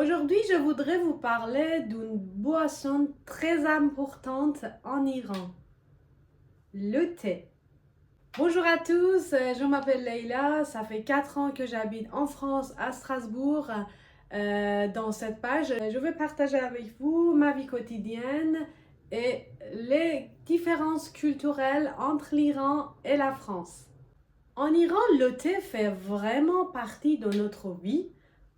Aujourd'hui, je voudrais vous parler d'une boisson très importante en Iran, le thé. Bonjour à tous, je m'appelle Leïla, ça fait 4 ans que j'habite en France, à Strasbourg. Dans cette page, je vais partager avec vous ma vie quotidienne et les différences culturelles entre l'Iran et la France. En Iran, le thé fait vraiment partie de notre vie.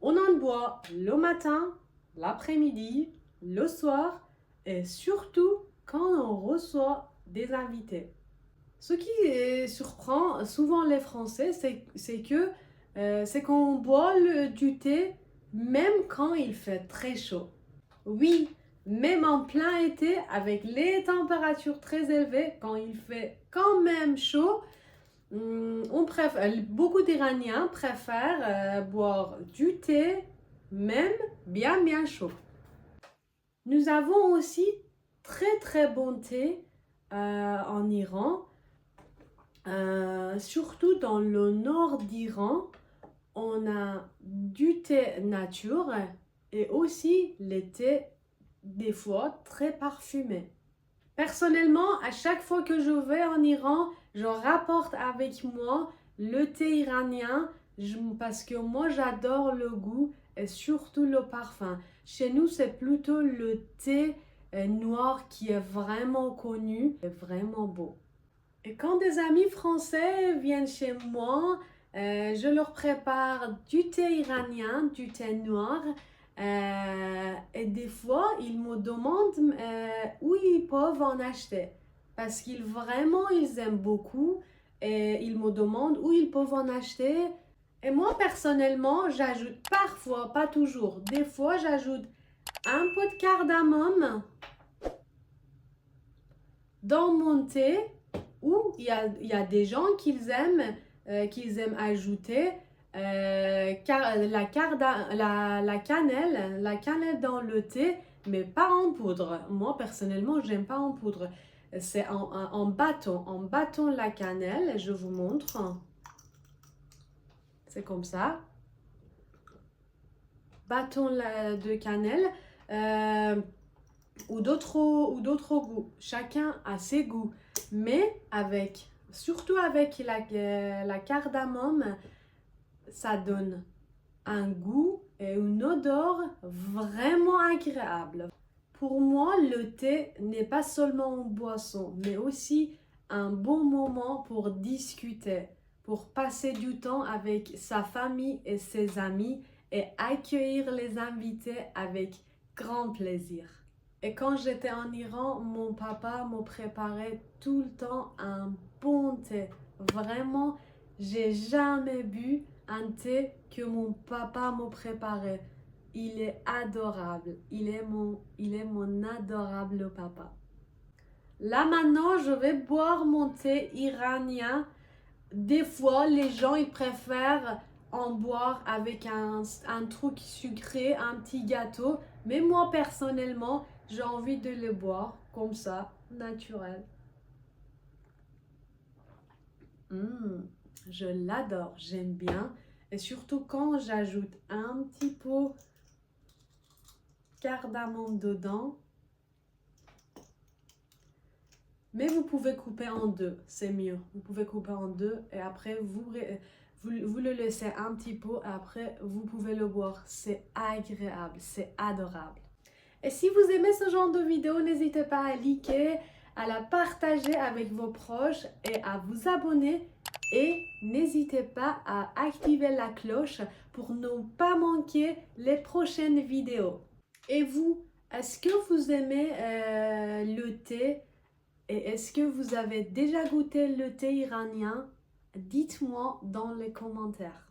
On en boit le matin, l'après-midi, le soir et surtout quand on reçoit des invités. Ce qui surprend souvent les Français, c'est qu'on boit du thé même quand il fait très chaud. Oui, même en plein été, avec les températures très élevées, quand il fait quand même chaud, beaucoup d'Iraniens préfèrent boire du thé, même bien chaud. Nous avons aussi très bon thé en Iran. Surtout dans le nord d'Iran, on a du thé nature et aussi les thés des fois très parfumés. Personnellement, à chaque fois que je vais en Iran, je rapporte avec moi le thé iranien parce que moi j'adore le goût et surtout le parfum. Chez nous, c'est plutôt le thé noir qui est vraiment connu et vraiment beau. Et quand des amis français viennent chez moi, je leur prépare du thé iranien, du thé noir. Et des fois, ils me demandent où ils peuvent en acheter. Parce qu'ils aiment beaucoup. Et ils me demandent où ils peuvent en acheter. Et moi, personnellement, j'ajoute parfois, pas toujours, des fois, j'ajoute un peu de cardamome dans mon thé. Ou il y a des gens qu'ils aiment ajouter la cannelle dans le thé, mais pas en poudre. Moi, personnellement, j'aime pas en poudre. C'est en bâton. En bâton la cannelle, je vous montre. C'est comme ça. Bâton de cannelle ou d'autres goûts. Chacun a ses goûts. Mais surtout avec la cardamome, ça donne un goût et une odeur vraiment agréable. Pour moi, le thé n'est pas seulement une boisson, mais aussi un bon moment pour discuter, pour passer du temps avec sa famille et ses amis et accueillir les invités avec grand plaisir. Et quand j'étais en Iran, mon papa me préparait tout le temps un bon thé. Vraiment, j'ai jamais bu un thé que mon papa me préparait. Il est adorable. Il est mon adorable papa. Là maintenant, je vais boire mon thé iranien. Des fois, les gens ils préfèrent en boire avec un truc sucré, un petit gâteau. Mais moi, personnellement, j'ai envie de le boire comme ça, naturel. Je l'adore, j'aime bien. Et surtout quand j'ajoute un petit peu cardamome dedans. Mais vous pouvez couper en deux, c'est mieux. Vous pouvez couper en deux et après vous le laissez un petit peu et après vous pouvez le boire. C'est agréable, c'est adorable. Et si vous aimez ce genre de vidéo, n'hésitez pas à liker, à la partager avec vos proches et à vous abonner. Et n'hésitez pas à activer la cloche pour ne pas manquer les prochaines vidéos. Et vous, est-ce que vous aimez le thé? Et est-ce que vous avez déjà goûté le thé iranien? Dites-moi dans les commentaires.